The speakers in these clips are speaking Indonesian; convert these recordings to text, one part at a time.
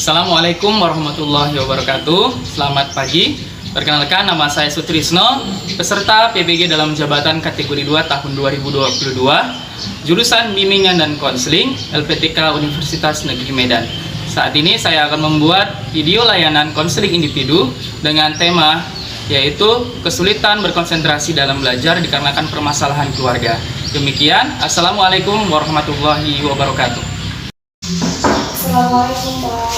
Assalamualaikum warahmatullahi wabarakatuh. Selamat pagi. Perkenalkan, nama saya Sutrisno, peserta PBG dalam jabatan kategori 2 tahun 2022, jurusan Bimbingan dan Konseling LPTK Universitas Negeri Medan. Saat ini saya akan membuat video layanan konseling individu dengan tema yaitu kesulitan berkonsentrasi dalam belajar dikarenakan permasalahan keluarga. Demikian, Assalamualaikum warahmatullahi wabarakatuh. Assalamualaikum Pak.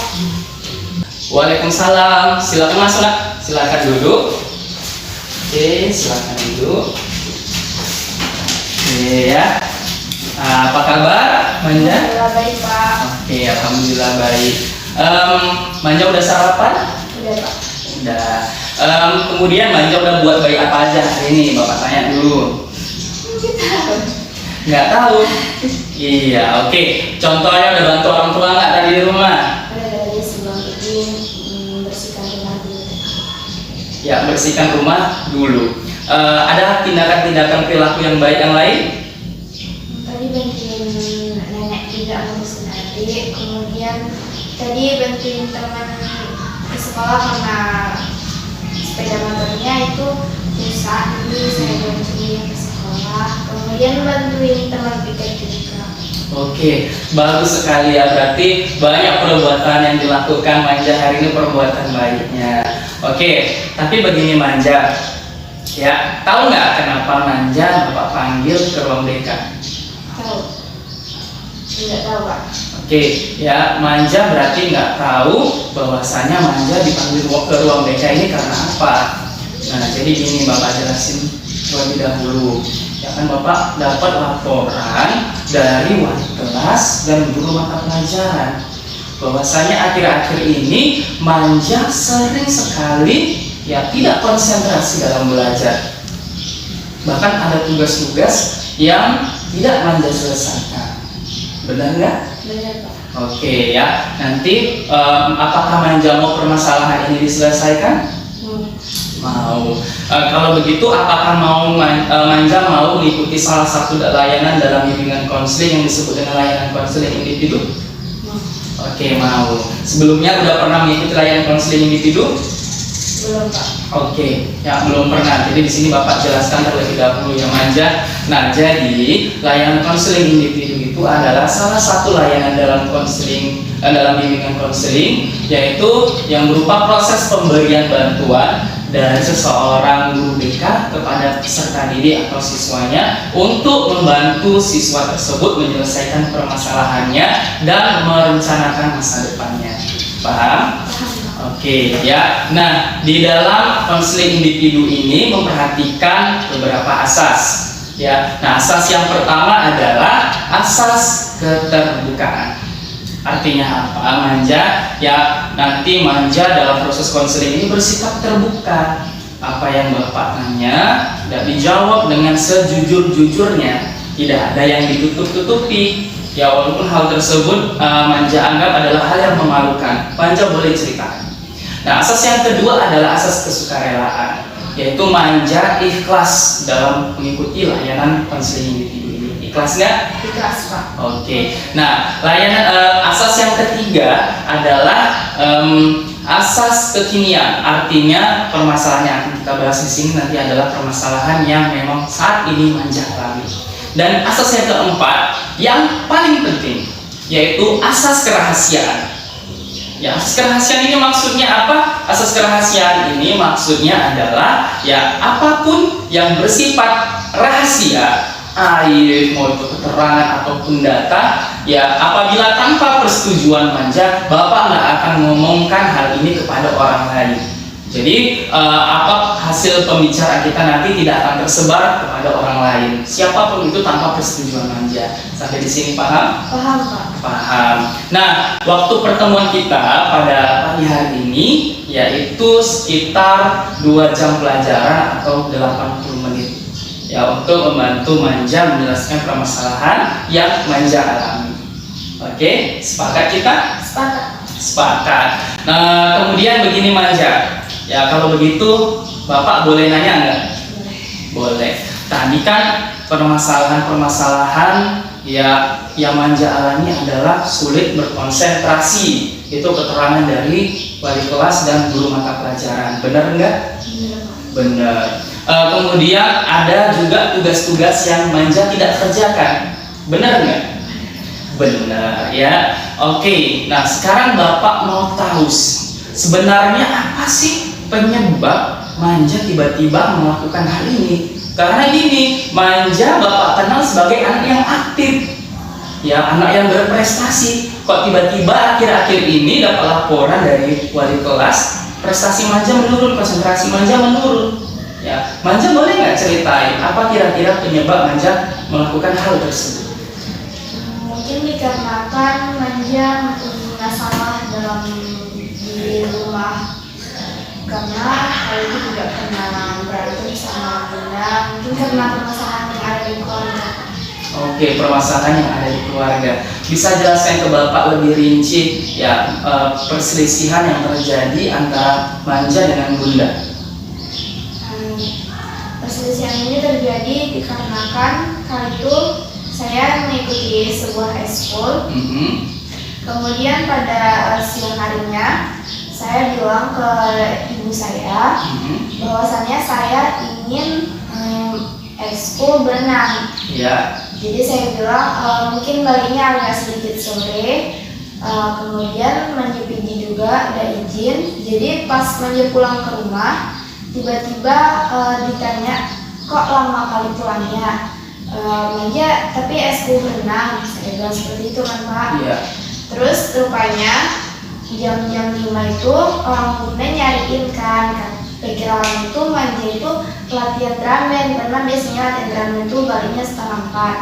Waalaikumsalam. Silakan masuk, Nak. Silakan duduk. Oke, silakan duduk. Oke ya. Apa kabar, Manja? Alhamdulillah baik Pak. Oke, alhamdulillah baik. Manja udah sarapan? Udah Pak. Udah. Kemudian Manja udah buat baik apa aja hari ini? Bapak tanya dulu. Nggak tahu. Iya, oke. Contohnya udah bantu orang tua nggak tadi di rumah? Ada dari sebelum pergi bersihkan rumah dulu. Ya, bersihkan rumah dulu. Ada tindakan-tindakan perilaku yang baik yang lain? Tadi bantuin nenek juga ngurusin adik. Kemudian tadi bantuin teman ke sekolah karena sepeda motornya itu rusak. Jadi saya bantuin ke sekolah. Kemudian bantuin teman piket juga. Oke, bagus sekali ya. Berarti banyak perbuatan yang dilakukan Manja hari ini, perbuatan baiknya. Oke, tapi begini Manja, ya tahu nggak kenapa Manja Bapak panggil ke ruang BK? Tahu? Tidak tahu Pak. Oke, ya Manja berarti nggak tahu bahwasanya Manja dipanggil ke ruang BK ini karena apa? Nah, jadi gini Bapak jelasin terlebih dahulu. Ya kan Bapak dapat laporan dari wali kelas dan guru mata pelajaran bahwasanya akhir-akhir ini Manja sering sekali ya tidak konsentrasi dalam belajar. Bahkan ada tugas-tugas yang tidak Manja selesaikan. Benar nggak? Benar Pak. Oke ya. Nanti apakah Manja mau permasalahan ini diselesaikan? Mau. Kalau begitu, apakah Manja mau mengikuti salah satu layanan dalam bimbingan konseling yang disebut dengan layanan konseling individu? Oke, mau. Sebelumnya udah pernah mengikuti layanan konseling individu? Belum Pak. Oke, ya belum pernah. Jadi di sini Bapak jelaskan terlebih dahulu ya Manja. Nah, jadi layanan konseling individu itu adalah salah satu layanan dalam konseling dalam bimbingan konseling, yaitu yang berupa proses pemberian bantuan dari seseorang guru BK kepada peserta didik atau siswanya untuk membantu siswa tersebut menyelesaikan permasalahannya dan merencanakan masa depannya. Paham? Oke ya. Nah, di dalam konseling individu ini memperhatikan beberapa asas. Ya. Nah, asas yang pertama adalah asas keterbukaan. Artinya apa, Manja? Ya, nanti Manja dalam proses konseling ini bersikap terbuka. Apa yang Bapak tanya tidak dijawab dengan sejujur-jujurnya. Tidak ada yang ditutup-tutupi. Ya, walaupun hal tersebut Manja anggap adalah hal yang memalukan, Manja boleh ceritakan. Nah, asas yang kedua adalah asas kesukarelaan, yaitu Manja ikhlas dalam mengikuti layanan konseling individu ini. Ikhlas nggak? Ikhlas Pak. Oke. Nah, layanan asas yang ketiga adalah asas kekinian. Artinya permasalahan yang akan kita bahas di sini nanti adalah permasalahan yang memang saat ini Manja alami. Dan asas yang keempat yang paling penting yaitu asas kerahasiaan. Ya, asas kerahasiaan ini maksudnya apa? Asas kerahasiaan ini maksudnya adalah ya apapun yang bersifat rahasia, aib, mau itu keterangan ataupun data, ya apabila tanpa persetujuan Manja, Bapak nggak akan ngomongkan hal ini kepada orang lain. Jadi apa hasil pembicaraan kita nanti tidak akan tersebar kepada orang lain, siapapun itu tanpa persetujuan Manja. Sampai di sini paham? Paham Pak. Paham. Nah, waktu pertemuan kita pada pagi hari ini yaitu sekitar 2 jam pelajaran atau 80 menit. Ya, untuk membantu Manja menjelaskan permasalahan yang Manja alami. Oke, sepakat kita? Sepakat. Sepakat. Nah, kemudian begini Manja. Ya, kalau begitu Bapak boleh nanya nggak? Boleh. Tadi kan permasalahan-permasalahan Ya, yang manja alami adalah sulit berkonsentrasi. Itu keterangan dari wali kelas dan guru mata pelajaran. Benar enggak? Benar. Kemudian ada juga tugas-tugas yang manja tidak kerjakan. Benar enggak? Benar ya. Oke, nah sekarang Bapak mau tahu sebenarnya apa sih penyebab manja tiba-tiba melakukan hal ini? Karena gini, manja Bapak kenal sebagai anak yang aktif, ya anak yang berprestasi. Kok tiba-tiba akhir-akhir ini dapat laporan dari wali kelas, prestasi manja menurun, konsentrasi manja menurun. Ya, manja boleh nggak ceritain apa kira-kira penyebab manja melakukan hal tersebut? Mungkin dikarenakan manja punya salah dalam di rumah, karena hal itu tidak pernah berantem sama bunda, mungkin karena permasalahan yang ada di keluarga. Oke, permasalahan yang ada di keluarga. Bisa jelaskan ke Bapak lebih rinci ya perselisihan yang terjadi antara manja dengan bunda? Perselisihan ini terjadi dikarenakan kali itu saya mengikuti sebuah ekskul. Kemudian pada siang harinya saya bilang ke ibu saya bahwasannya saya ingin ekskul berenang. Ya. Jadi saya bilang mungkin balinya agak sedikit sore. Kemudian Manja pergi juga ada izin. Jadi pas Manja pulang ke rumah, tiba-tiba ditanya, kok lama kali pulangnya? Manja tapi ekskul berenang. Saya bilang seperti itu kan Pak. Iya. Terus rupanya jam-jam 5 itu orang bunda nyariin kan pikir orang itu Manja itu latihan drum band, karena biasanya latihan drum band itu baliknya 3:30.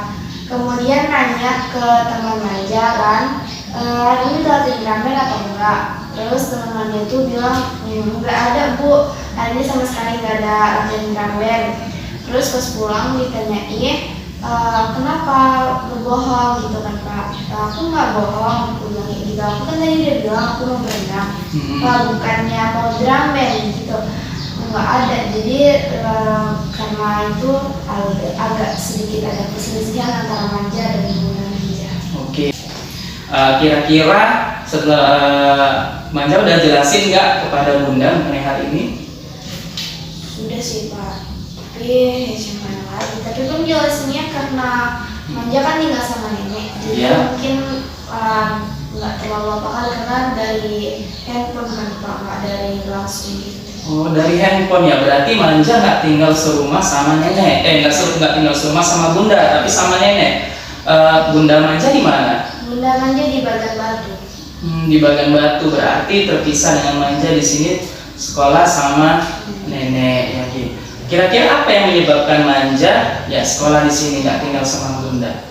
Kemudian nanya ke teman Manja kan, hari ini latihan drum band atau enggak? Terus teman Manja itu bilang, enggak ada bu, hari ini sama sekali enggak ada latihan drum band. Terus pas pulang ditanyain, kenapa berbohong gitu kan Pak? Aku nggak bohong, aku bilang gitu. Aku kan tadi dia bilang aku mau berenang, bukannya mau drum band gitu. Nggak ada. Jadi karena itu agak sedikit ada perselisihan antara Manja dan Bunda Manja. Oke. Kira-kira setelah Manja udah jelasin nggak kepada Bunda mengenai hal ini? Sudah sih Pak. Tapi gimana lagi? Tapi kan jelasinnya karena Manja kan tinggal sama nenek, jadi mungkin nggak terlalu apa karena dari handphone kan Pak, nggak dari langsung gitu. Oh, dari handphone ya, berarti Manja nggak tinggal serumah sama nenek, nggak tinggal serumah sama Bunda, tapi sama nenek. Bunda Manja di mana? Bunda Manja di Bagan Batu. Di Bagan Batu, berarti terpisah dengan Manja di sini sekolah sama nenek ya. Kira-kira apa yang menyebabkan Manja ya sekolah di sini nggak tinggal sama Bunda?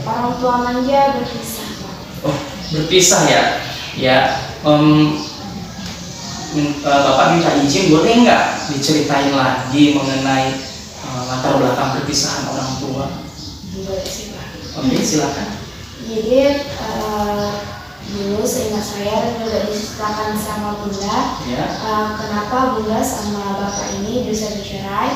Orang tua Manja berpisah Pak. Oh, berpisah ya? Ya. Bapak minta izin, boleh nggak diceritain lagi mengenai latar belakang perpisahan orang tua? Boleh sih Pak. Oke, silakan. Jadi dulu seingat saya juga diceritakan sama Bunda, kenapa Bunda sama Bapak ini bisa bercerai.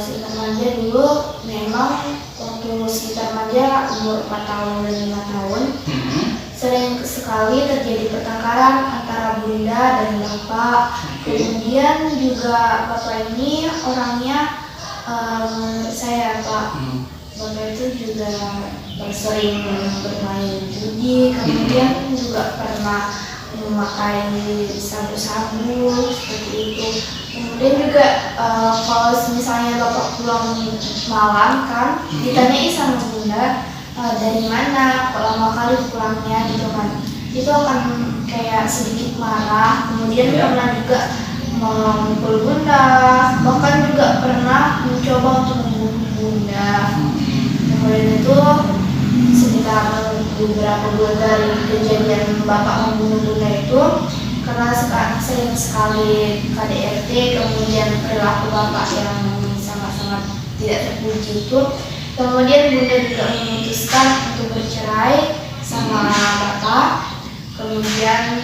Seingat Manja dulu memang waktu sekitar Manja umur 4 tahun dan 5 tahun, sering sekali terjadi pertengkaran antara Bunda dan Bapak. Kemudian juga Bapak ini orangnya saya Pak, Bapak itu juga sering bermain judi, kemudian juga pernah memakai sabu-sabu seperti itu. Kemudian juga kalau misalnya Bapak pulang malam kan, ditanyai sama Bunda, dari mana, kok lama kali pulangnya gitu kan, itu akan kayak sedikit marah. Kemudian pernah juga memukul Bunda, bahkan juga pernah mencoba untuk membunuh Bunda. Kemudian itu sekitar beberapa bulan dari kejadian Bapak membunuh Bunda itu, karena sering sekali KDRT, kemudian perilaku Bapak yang sangat-sangat tidak terpuji itu, kemudian Bunda juga memutuskan untuk bercerai sama Bapak. Kemudian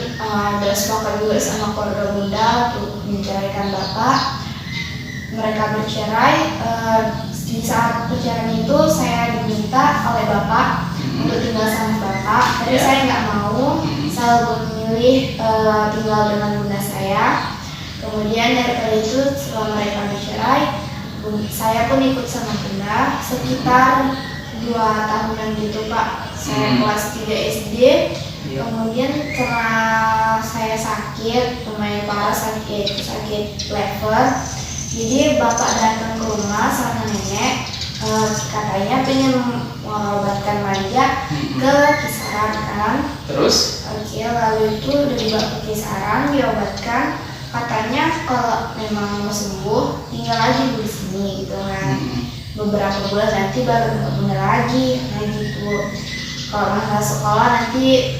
bersepakat juga sama keluarga Bunda untuk menceraikan Bapak. Mereka bercerai. Di saat perceraian itu saya diminta oleh tapi Ya. saya nggak mau. Saya lebih memilih tinggal dengan bunda saya. Kemudian daripada itu setelah mereka bercerai, saya pun ikut sama bunda sekitar 2 tahunan gitu Pak. Saya kelas 3 SD. Iya. Kemudian karena saya sakit, lumayan parah sakit lever. Jadi bapak datang ke rumah sama nenek, katanya pengen mengobatkan manja ke kisaran kan. Terus? Oke, lalu itu udah dibawa ke kisaran, diobatkan. Katanya kalau memang mau sembuh, tinggal aja di sini gitu kan. Beberapa bulan nanti baru bener lagi, nah gitu. Kalau masalah sekolah nanti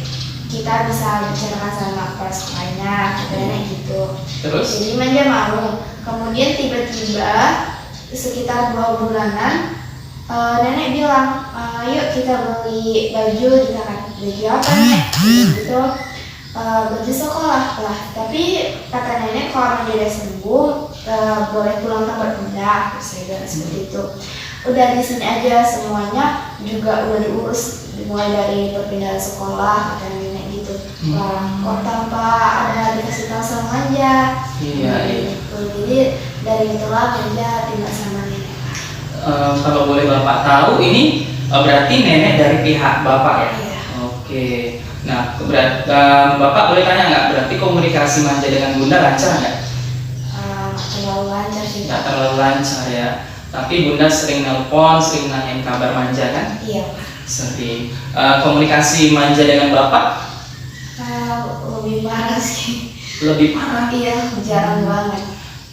kita bisa bicarakan sama kepala sekolahnya, katanya gitu. Terus? Jadi manja mau. Kemudian tiba-tiba sekitar 2 bulanan, nenek bilang, yuk kita beli baju, kita kan baju apa nek? Gitu. Baju sekolah lah. Tapi kata nenek kalau dia udah sembuh, boleh pulang tempat bunda. Saya bilang seperti itu. Udah di sini aja semuanya juga udah diurus, mulai dari perpindahan sekolah, kata nenek gitu. Wah, kok tanpa ada dikasih tahu sama manja. Iya. Gitu. Jadi dari itulah manja tinggal sama nenek. Kalau boleh Bapak tahu, ini berarti nenek dari pihak Bapak ya? Iya. Oke. Nah, Bapak boleh tanya nggak, berarti komunikasi manja dengan bunda lancar nggak? Terlalu lancar sih. Nggak terlalu lancar ya. Tapi bunda sering nelpon, sering nanyain kabar manja kan? Iya. Seperti komunikasi manja dengan Bapak Lebih parah sih. lebih parah. Iya, jarang banget.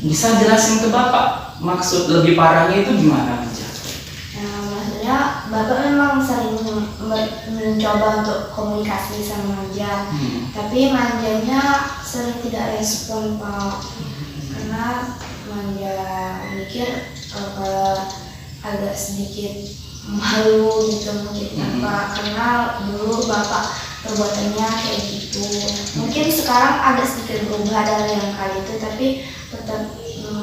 Bisa jelasin ke Bapak maksud lebih parahnya itu gimana manja? Maksudnya bapak memang sering mencoba untuk komunikasi sama manja, tapi manjanya sering tidak respon Pak, karena manja mikir kalau agak sedikit malu gitu mungkin Pak, karena dulu bapak perbuatannya kayak gitu. Mungkin sekarang agak sedikit berubah dari yang kali itu, tapi tetap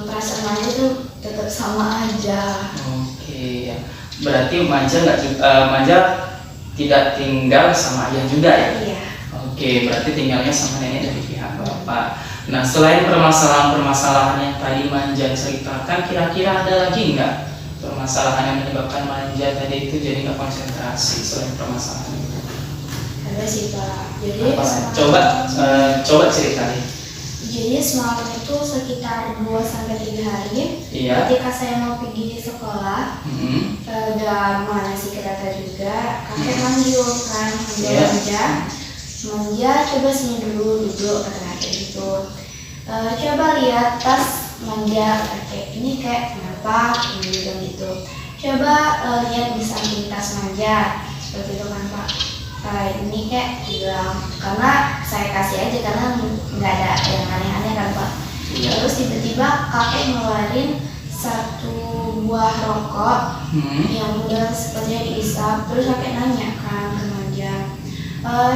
perasaan manja itu tetap sama aja. Oke ya. Berarti manja tidak tinggal sama ayah juga ya? Iya. Oke, berarti tinggalnya sama nenek dari pihak Bapak. Nah, selain permasalahan-permasalahan yang tadi manja ceritakan, kira-kira ada lagi nggak permasalahan yang menyebabkan manja tadi itu jadi nggak konsentrasi selain permasalahan itu? Ada sih Pak. Jadi Coba cerita deh. Jadi semalam itu sekitar 2-3 hari. Iya. Ketika saya mau pergi di sekolah, udah mau ngasih kereta juga, kakek manggil kan, manja, coba sini dulu duduk, kata kakek gitu. Coba lihat tas manja, kakek ini kayak kenapa, gitu. Coba lihat di samping tas manja, seperti itu kan Pak. Ini kayak bilang, karena saya kasih aja karena nggak ada yang aneh-aneh kan Pak. Iya. Terus tiba-tiba kakek ngeluarin 1 buah rokok yang udah sepertinya diisap. Terus kakek nanya kan ke manja,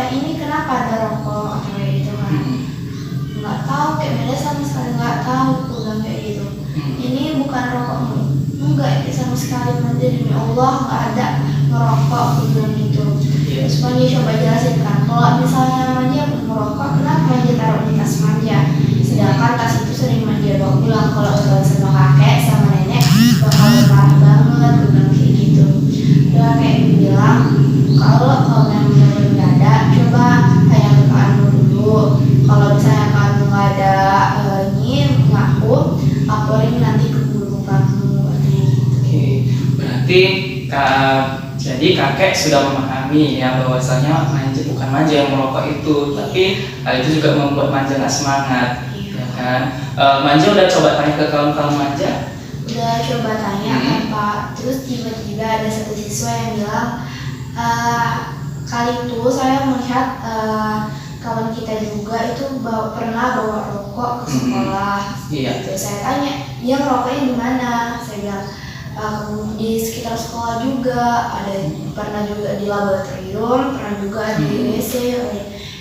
ini kenapa ada rokok kayak gitu kan? Nggak tahu, kayak beda sama sekali nggak tahu, bilang kayak gitu. Ini bukan rokokmu, enggak sama sekali manja, demi Allah nggak ada ngerokok, bilang gitu. Terus manja coba jelasin kan, kalau misalnya manja merokok, kenapa manja taruh di tas manja? Sedangkan tas itu sering manja bawa pulang. Kalau udah sama kakek sama nenek bakal marah banget, bilang kayak gitu. Dan kayak bilang, kalau memang nggak ada, coba tanya ke kamu dulu. Kalau misalnya kamu nggak ada ini ngaku, laporin nanti ke guru kamu, katanya gitu. Oke, berarti jadi kakek sudah memahami ya bahwasanya manja bukan manja yang merokok itu, tapi hal itu juga membuat manja nggak semangat, ya kan? Manja udah coba tanya ke kawan-kawan manja? Udah coba tanya kan Pak. Terus tiba-tiba ada satu siswa yang bilang, kali itu saya melihat kawan kita juga itu pernah bawa rokok ke sekolah. Iya. Gitu. Saya tanya, dia ngerokoknya di mana? Saya bilang, di sekitar sekolah juga, ada pernah juga di laboratorium, pernah juga di WC.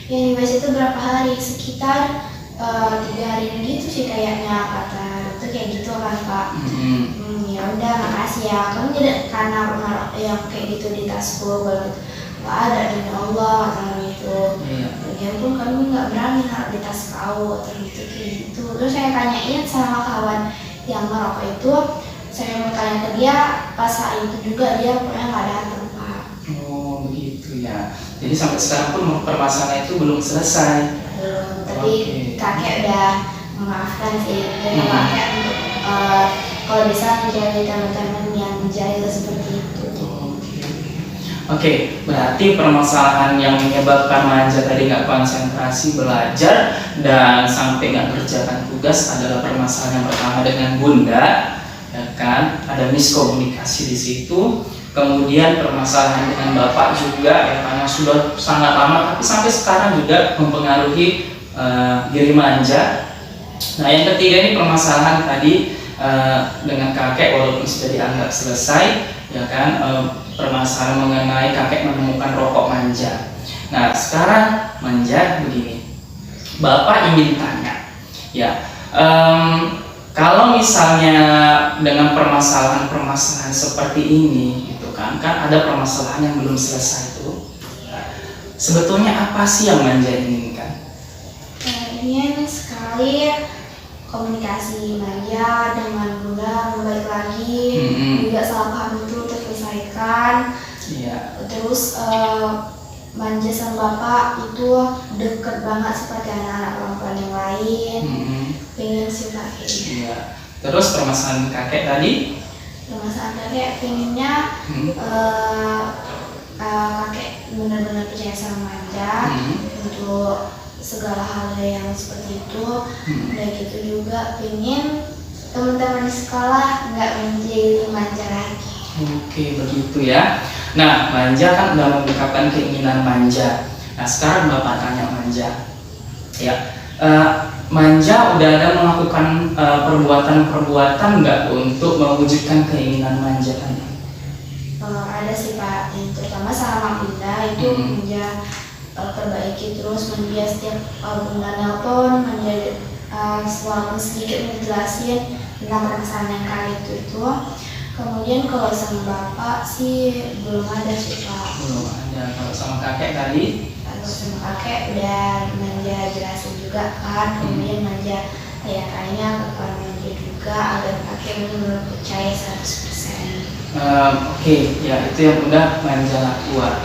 Yang di WC itu berapa hari? Sekitar 3 hari gitu sih kayaknya, kata dokter kayak gitu kan Pak. Ya udah, makasih ya. Kamu tidak karena yang kayak gitu di tasku, gitu. nggak ada demi Allah atau itu. Iya. Lagian pun kami nggak berani naruh di tas kau atau gitu kayak gitu. Terus saya tanyain sama kawan yang ngerokok itu, saya mau tanya ke dia pas saat itu juga dia pokoknya nggak datang Pak. Oh begitu ya. Jadi sampai sekarang pun permasalahan itu belum selesai. Belum, tapi Oke. kakek udah memaafkan sih. Jadi kakek untuk kalau bisa menjadi teman-teman yang jahil seperti itu. Oke, berarti permasalahan yang menyebabkan Manja tadi nggak konsentrasi belajar dan sampai nggak kerjakan tugas adalah permasalahan yang pertama dengan Bunda, ya kan? Ada miskomunikasi di situ. Kemudian permasalahan dengan Bapak juga, ya karena sudah sangat lama, tapi sampai sekarang juga mempengaruhi diri Manja. Nah, yang ketiga ini permasalahan tadi dengan kakek, walaupun sudah dianggap selesai, ya kan? Permasalahan mengenai kakek menemukan rokok Manja. Nah, sekarang Manja begini, Bapak ingin tanya, ya, kalau misalnya dengan permasalahan seperti ini, gitu kan ada permasalahan yang belum selesai itu, sebetulnya apa sih yang Manja inginkan? Ingin sekali komunikasi Manja dengan Bunda membaik lagi, juga salah paham itu terselesaikan. Iya. Terus Manja sama Bapak itu deket banget seperti anak-anak perempuan yang lain. Pengen sih Pak kayak gitu. Iya. Terus permasalahan kakek tadi? Permasalahan kakek pengennya kakek benar-benar percaya sama Manja untuk segala hal yang seperti itu. Dan gitu juga pengen teman-teman di sekolah nggak menjadi Manja lagi. Oke, begitu ya. Nah, Manja kan udah mengungkapkan keinginan Manja. Nah, sekarang Bapak tanya Manja, ya, Manja udah ada melakukan perbuatan-perbuatan nggak untuk mewujudkan keinginan Manja tadi? Ada sih Pak, yang terutama sama Bunda itu Manja perbaiki terus. Manja setiap Bunda nelpon, Manja walaupun sedikit menjelasin tentang permasalahan yang kali itu. Kemudian kalau sama Bapak sih belum ada sih Pak. Belum ada. Kalau sama kakek tadi? Kalau sama kakek udah Manja jelasin juga kan. Kemudian Manja kayaknya ke kawan Manja juga agar kakek benar-benar percaya 100%. Oke, ya itu yang udah Manja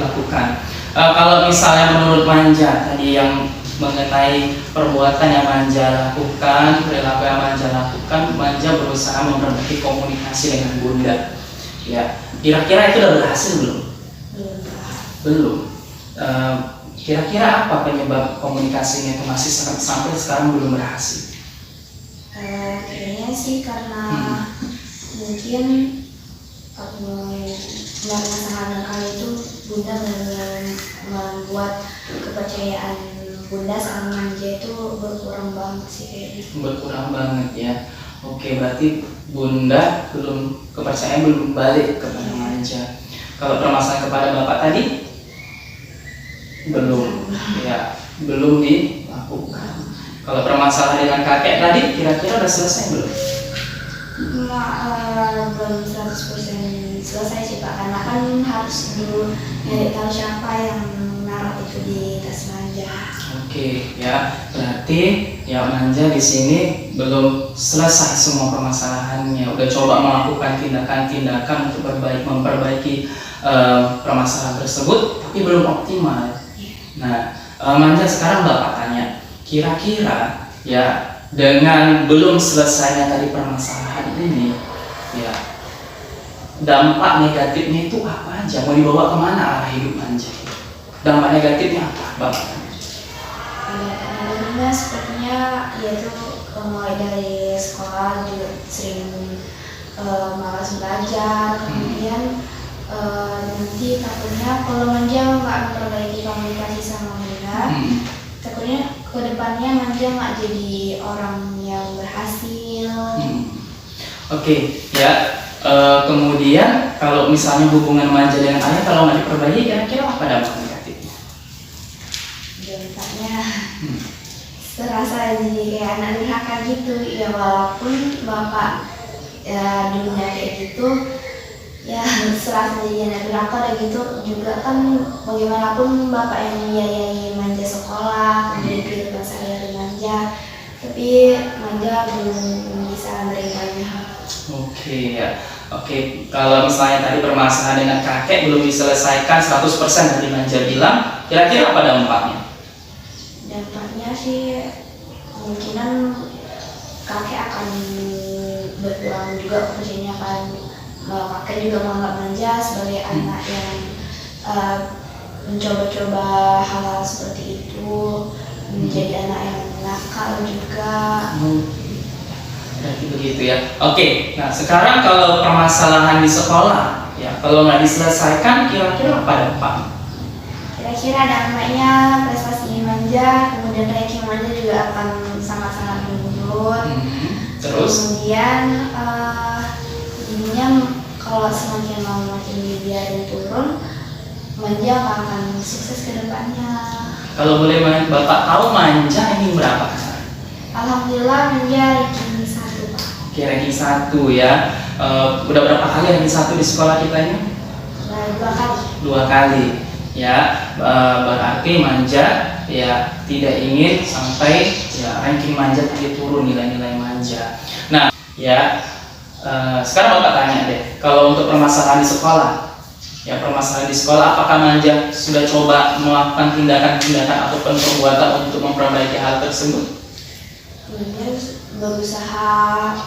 lakukan. Kalau misalnya menurut Manja tadi yang mengenai perbuatan yang Manja lakukan, perilaku yang Manja lakukan, Manja berusaha memperbaiki komunikasi dengan Bunda. Ya, kira-kira itu udah berhasil belum? Belum Pak. Belum. Kira-kira apa penyebab komunikasinya itu masih sampai sekarang belum berhasil? Kayaknya sih karena mungkin permasalahan kali itu Bunda benar-benar membuat kepercayaan Bunda sama Manja itu berkurang banget sih kayak gitu. Berkurang banget ya. Oke, berarti Bunda kepercayaan belum balik kepada Manja. Kalau permasalahan kepada Bapak tadi belum, ya belum dilakukan. Kalau permasalahan dengan kakek tadi kira-kira udah selesai belum? Belum 100% selesai sih Pak, karena kan harus dulu nyari tahu siapa yang naruh itu di tas Manja. Oke, ya berarti ya Manja di sini belum selesai semua permasalahannya. Udah coba melakukan tindakan-tindakan untuk memperbaiki permasalahan tersebut, tapi belum optimal. Nah, Manja sekarang Bapak tanya, kira-kira ya dengan belum selesainya tadi permasalahan ini, ya dampak negatifnya itu apa aja? Mau dibawa kemana arah hidup Manja? Dampak negatifnya apa, Bapak? Negatifnya sepertinya yaitu mulai dari sekolah juga sering malas belajar, kemudian nanti takutnya kalau Manja nggak memperbaiki komunikasi sama Bunda, takutnya kedepannya Manja nggak jadi orang yang berhasil. Oke, ya. Kemudian kalau misalnya hubungan Manja dengan ayah kalau nggak diperbaiki, kira-kira apa dampak negatifnya? Dampaknya terasa jadi kayak anak durhaka gitu. Ya walaupun Bapak dulunya kayak gitu, ya setelah jadi direktur udah gitu juga kan bagaimanapun bapak yang membiayai Manja sekolah, kemudian kehidupan sehari-hari Manja, tapi Manja belum bisa menerimanya. Oke ya. Oke, kalau misalnya tadi permasalahan dengan kakek belum diselesaikan 100% dari Manja bilang, kira-kira apa dampaknya? Dampaknya sih kemungkinan kakek akan berkurang juga porsinya kan. Kakek juga menganggap Manja sebagai anak yang mencoba-coba hal-hal seperti itu, menjadi anak yang nakal juga. Berarti begitu ya. Oke, nah sekarang kalau permasalahan di sekolah, ya kalau nggak diselesaikan, kira-kira apa dampaknya? Kira-kira dampaknya prestasi Manja, kemudian ranking Manja juga akan sangat-sangat menurun. Terus? Kemudian jadinya kalau semakin lama makin dibiarin turun, Manja nggak akan sukses ke depannya. Kalau boleh Bapak tahu Manja ini berapa? Alhamdulillah Manja ranking 1, Pak. Oke, ranking 1 ya. Udah berapa kali ranking 1 di sekolah kita ini? 2 kali. 2 kali. Ya, berarti Manja ya tidak ingin sampai ya ranking Manja tadi turun, nilai-nilai Manja. Nah, ya sekarang Bapak tanya deh, kalau untuk permasalahan di sekolah, ya permasalahan di sekolah, apakah Manja sudah coba melakukan tindakan-tindakan ataupun perbuatan untuk memperbaiki hal tersebut? Manja berusaha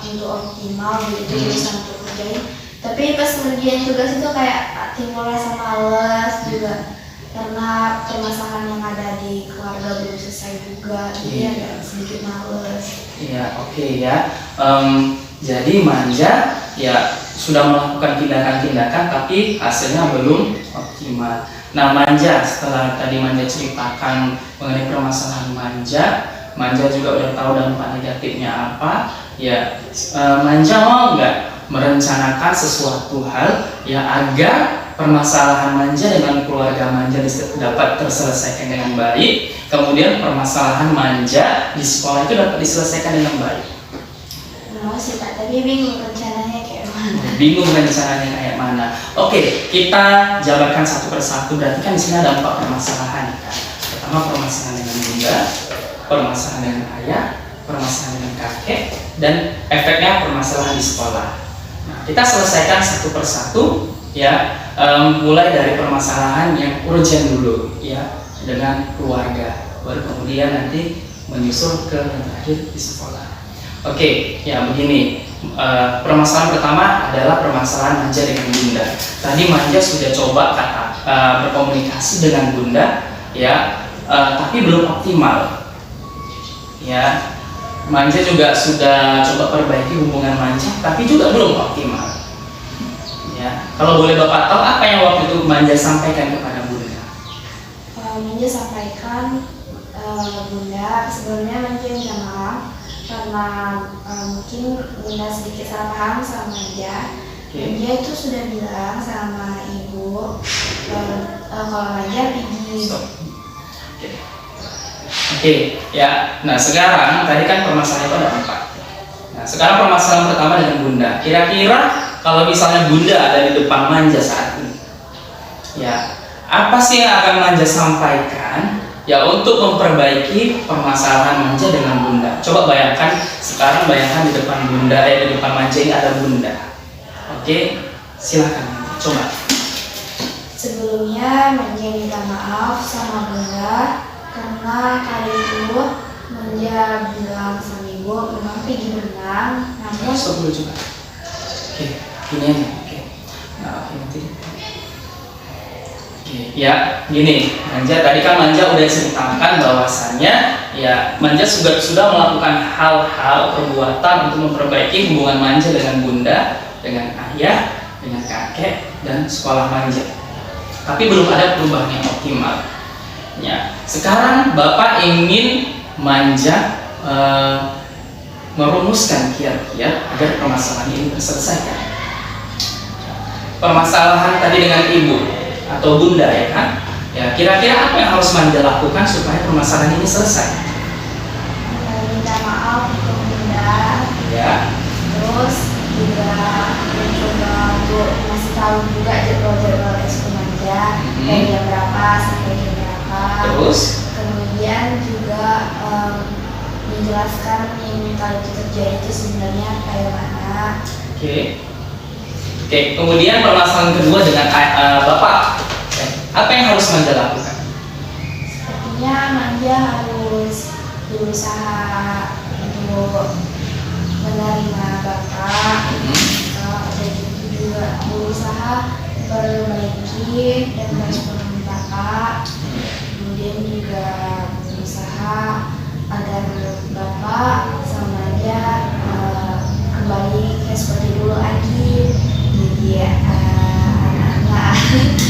untuk optimal begitu berusaha untuk kerjain, tapi pas ngerjain tugas itu kayak timbul rasa males juga karena permasalahan yang ada di keluarga belum selesai juga, jadi agak sedikit males. Iya, oke ya. Jadi Manja ya sudah melakukan tindakan-tindakan tapi hasilnya belum optimal. Nah Manja, setelah tadi Manja ceritakan mengenai permasalahan Manja juga udah tahu dampak negatifnya apa. Ya, Manja mau nggak merencanakan sesuatu hal ya agar permasalahan Manja dengan keluarga Manja dapat terselesaikan dengan baik, kemudian permasalahan Manja di sekolah itu dapat diselesaikan dengan baik. Mau sih Pak, tapi bingung rencananya kayak mana. Bingung rencananya kayak mana? Oke, kita jabarkan satu persatu. Berarti kan di sini ada 4 permasalahan kan. Pertama permasalahan dengan bunda, permasalahan dengan ayah, permasalahan dengan kakek, dan efeknya permasalahan di sekolah. Nah, kita selesaikan satu persatu ya. Mulai dari permasalahan yang urgent dulu ya dengan keluarga, baru kemudian nanti menyusul ke yang terakhir di sekolah. Oke, ya begini. Permasalahan pertama adalah permasalahan Manja dengan bunda. Tadi Manja sudah coba berkomunikasi dengan bunda ya, tapi belum optimal. Ya, Manja juga sudah coba perbaiki hubungan Manja, tapi juga belum optimal. Ya, kalau boleh Bapak tahu apa yang waktu itu Manja sampaikan kepada bunda? Manja sampaikan bunda sebelumnya Manja minta maaf karena mungkin bunda sedikit salah paham sama Manja. Manja itu sudah bilang sama ibu kalau Manja pergi. Oke, ya. Nah sekarang tadi kan permasalahan itu ada 4. Nah sekarang permasalahan pertama dengan bunda. Kira-kira kalau misalnya bunda ada di depan Manja saat ini, ya apa sih yang akan Manja sampaikan ya untuk memperbaiki permasalahan Manja dengan bunda? Coba bayangkan sekarang, bayangkan di depan bunda, di depan Manja ini ada bunda. Oke, silakan coba. Sebelumnya Manja minta maaf sama bunda karena kali itu Manja bilang sama ibu memang pergi berenang, namun Stop dulu coba. Oke, gini aja. Oke. Nah, oke nanti. Oke, ya gini. Manja tadi kan Manja udah ceritakan bahwasannya ya Manja sudah melakukan hal-hal perbuatan untuk memperbaiki hubungan Manja dengan bunda, dengan ayah, dengan kakek dan sekolah Manja. Tapi belum ada perubahan yang optimal. Ya, sekarang Bapak ingin Manja merumuskan kiat-kiat agar permasalahan ini terselesaikan. Permasalahan tadi dengan ibu atau bunda ya kan? Ya, kira-kira apa yang harus Manja lakukan supaya permasalahan ini selesai? minta maaf ke bunda. Ya. Terus juga mencoba untuk ngasih tahu tahu juga jadwal-jadwal ekskul manja dari jam berapa sampai jam berapa. Terus? Kemudian juga menjelaskan yang kalau itu terjadi itu sebenarnya kayak mana. Oke. Oke, kemudian permasalahan kedua dengan Bapak. Apa yang harus Manja lakukan? Sepertinya Manja harus berusaha untuk menerima Bapak, dan juga berusaha memperbaiki dan merespon Bapak. Kemudian juga berusaha agar Bapak sama Manja kembali kayak seperti dulu lagi. Jadi anak-anak.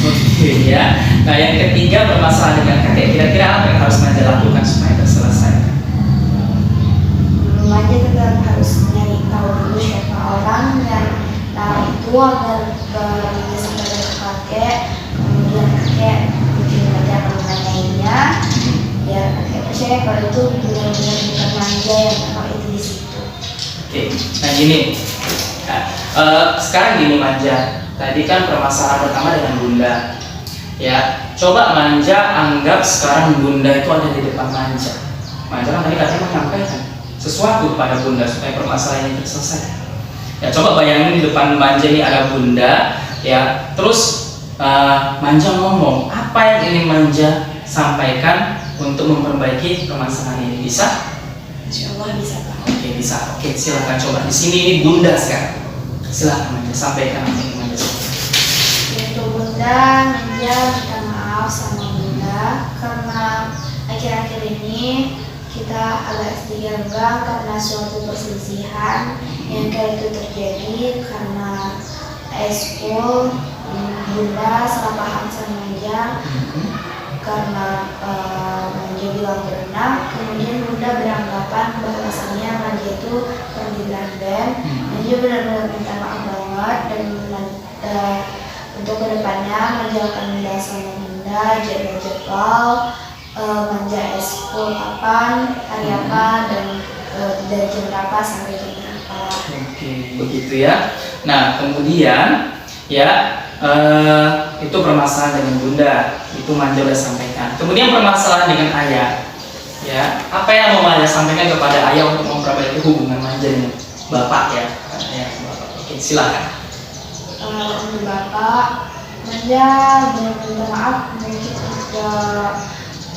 Oke ya. Nah yang ketiga permasalahan dengan kakek. Kira-kira apa yang harus Manja lakukan supaya terselesaikan? Manja tetap harus nyari tahu dulu siapa orang yang tahu itu agar Manja sampaikan ke kakek. Kemudian kakek mungkin Manja akan menanyainya. Biar kakek percaya kalau itu benar-benar bukan Manja yang tahu itu di situ. Oke. Nah gini. Sekarang gini Manja. Tadi kan permasalahan pertama dengan Bunda. Ya, coba Manja anggap sekarang Bunda itu ada di depan Manja. Manja kan tadi katanya menyampaikan sesuatu kepada Bunda supaya permasalahan ini terselesai. Ya, coba bayangin di depan Manja ini ada Bunda, ya. Terus Manja ngomong apa yang ingin Manja sampaikan untuk memperbaiki permasalahan ini, bisa? Insya Allah bisa Pak. Oke, bisa. Oke, silakan coba. Di sini ini Bunda sekarang. Silakan Manja sampaikan apa yang Manja sampaikan. Untuk Bunda, Manja minta maaf sama Bunda karena akhir-akhir ini kita agak sedikit renggang karena suatu perselisihan yang kayak itu terjadi karena ekskul. Bunda salah paham sama Manja karena Manja bilang berenang, kemudian Bunda beranggapan bahwasanya Manja itu pergilah band. Manja benar-benar minta maaf banget dan untuk kedepannya Manja akan minta sama Bunda jadwal-jadwal Manja ekskul kapan, hari apa, dan dari jam berapa sampai jam berapa. Oke, begitu ya. Nah, kemudian ya itu permasalahan dengan Bunda, itu Manja udah sampaikan. Kemudian permasalahan dengan Ayah, ya apa yang mau Manja sampaikan kepada Ayah untuk memperbaiki hubungan Manja dengan Bapak ya? Ayah, Bapak. Oke, silakan. Untuk Bapak, Manja minta maaf mungkin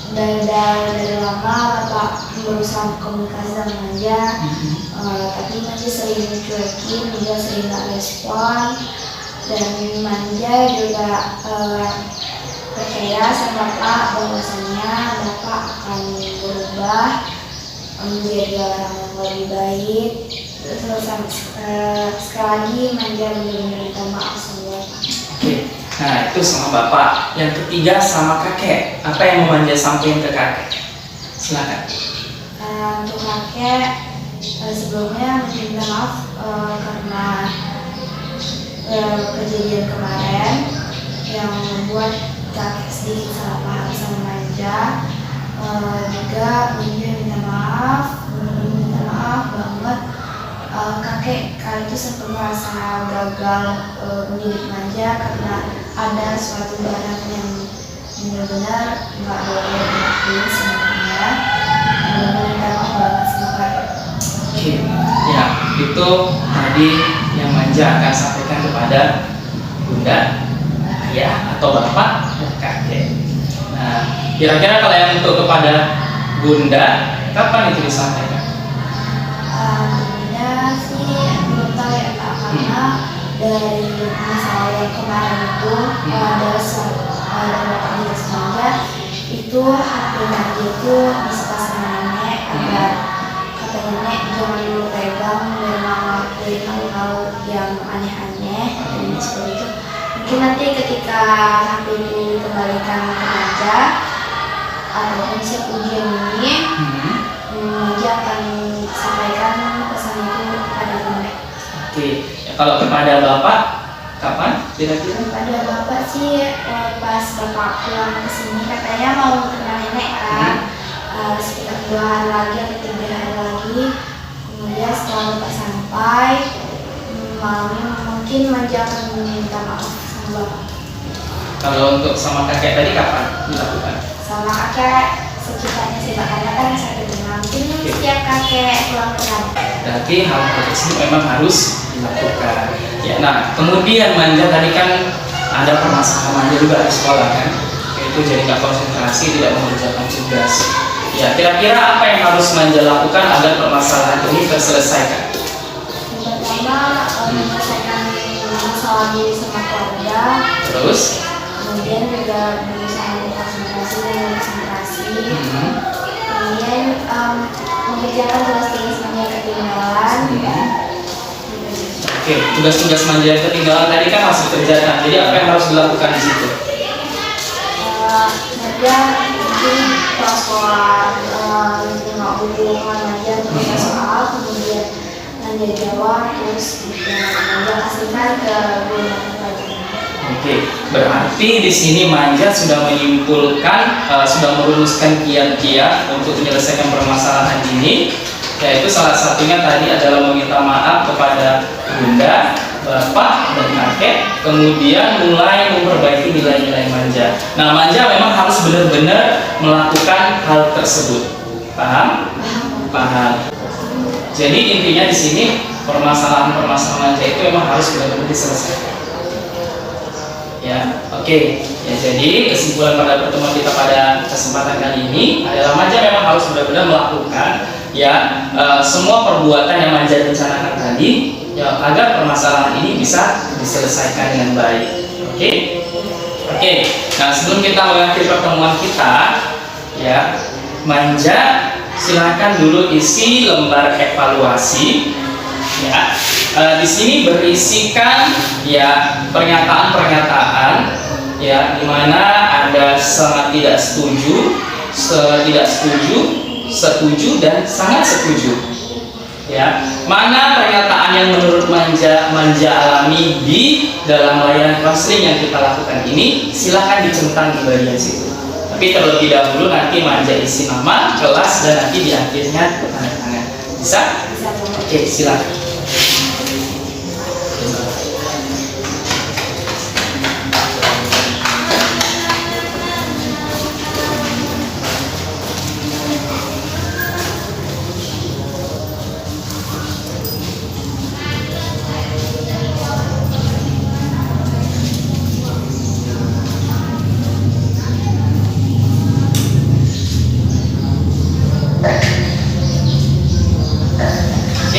dari lama Bapak berusaha komunikasi dengan Manja, tapi Manja sering cuekin, Manja sering nggak respon, dan Manja juga percaya sama Bapak bahwasanya Bapak akan berubah menjadi orang yang lebih baik. Terus sekali lagi Manja benar-benar minta maaf sama Bapak. Oke, nah itu sama Bapak. Yang ketiga sama kakek. Apa yang mau Manja sampaikan ke kakek? Silakan. Untuk kakek, sebelumnya minta maaf karena kejadian kemarin yang membuat kakek sedikit salah paham sama Manja. Juga Manja minta maaf banget. Kakek kali itu sempat merasa gagal mendidik Manja karena ada suatu barang yang benar-benar nggak boleh dilakuin sebenarnya. Benar-benar minta maaf banget sama kakek. Oke, ya itu tadi yang Manja akan sampaikan kepada Bunda, Ayah atau Bapak dan kakek. Nah, kira-kira kalau yang untuk kepada Bunda, kapan itu disampaikan? Bunda sih belum tahu ya Pak, karena dari masalah yang kemarin itu ada Bapak jelas Manja itu HP Manja itu disita sama nenek agar kata nenek jangan dulu pegang dan ngelakuin hal-hal yang aneh-aneh dan seperti itu. Mungkin nanti ketika HP itu dikembalikan ke Manja ataupun siap ujian ini, Manja akan sampaikan pesan itu kepada nenek. Oke, ya, kalau kepada Bapak kapan kira-kira? Kepada Bapak sih pas Bapak pulang ke sini katanya mau kenal nenek kan, sekitar 2 hari lagi atau 3 hari lagi. Kemudian setelah Bapak sampai malamnya mungkin Manja akan meminta maaf Mbak. Kalau untuk sama kakek tadi kapan dilakukan? Sama kakek sekitarnya sih Mbak, karena kan sakit demam. Mungkin setiap kakek pulang pekan. Berarti hal tersebut memang harus dilakukan. Ya, nah kemudian manja tadi kan ada permasalahan manja juga di sekolah kan, yaitu jadi nggak konsentrasi, tidak mengerjakan tugas. Ya, kira-kira apa yang harus manja lakukan agar permasalahan ini terselesaikan? Yang pertama, menyelesaikan masalah diri sama keluarga. Terus? Kemudian juga berusaha konsentrasi dan konsentrasi. Kemudian mengerjakan tugas-tugas manja yang ketinggalan. Oke, tugas-tugas manja yang ketinggalan tadi kan harus dikerjakan. Jadi apa yang harus dilakukan di situ? Kemudian mungkin soal nggak buku manja untuk soal, kemudian manja jawab, terus manja kasihkan ke guru pelajaran. Oke, berarti di sini manja sudah menyimpulkan, sudah merumuskan kiat-kiat untuk menyelesaikan permasalahan ini, yaitu salah satunya tadi adalah meminta maaf kepada bunda, bapak, dan kakek, kemudian mulai memperbaiki nilai-nilai manja. Nah, manja memang harus benar-benar melakukan hal tersebut. Paham? Paham. Jadi intinya di sini permasalahan-permasalahan manja itu memang harus benar-benar diselesaikan. Ya, oke. Ya, jadi kesimpulan pada pertemuan kita pada kesempatan kali ini adalah manja memang harus benar-benar melakukan semua perbuatan yang manja rencanakan tadi, ya, agar permasalahan ini bisa diselesaikan dengan baik. Oke. Oke. Nah, sebelum kita mengakhiri pertemuan kita, ya, manja silakan dulu isi lembar evaluasi. Ya, di sini berisikan ya pernyataan-pernyataan ya, di mana ada sangat tidak setuju, tidak setuju, setuju, dan sangat setuju. Ya, mana pernyataan yang menurut manja alami di dalam layanan konseling yang kita lakukan ini, silakan dicentang di bagian situ. Tapi terlebih dahulu nanti manja isi nama, kelas, dan nanti di akhirnya tanda tangan. Bisa? Bisa. Oke, silakan.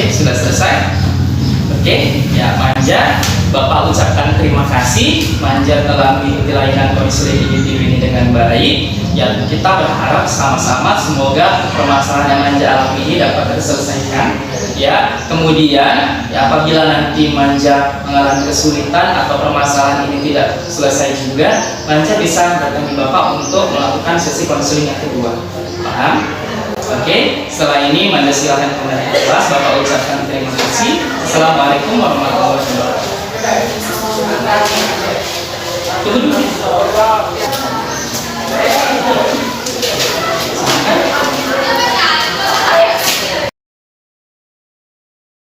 Sudah selesai. Oke, ya manja, Bapak ucapkan terima kasih. Manja telah mengikuti layanan konseling individu ini dengan baik. Ya, kita berharap sama-sama semoga permasalahan yang manja alami ini dapat terselesaikan. Ya, kemudian ya, apabila nanti manja mengalami kesulitan atau permasalahan ini tidak selesai juga, manja bisa datangi Bapak untuk melakukan sesi konseling yang kedua. Paham? Oke, setelah ini manja silakan kembali ke kelas. Bapak ucapkan terima kasih. Assalamualaikum warahmatullahi wabarakatuh. Tunggu dulu.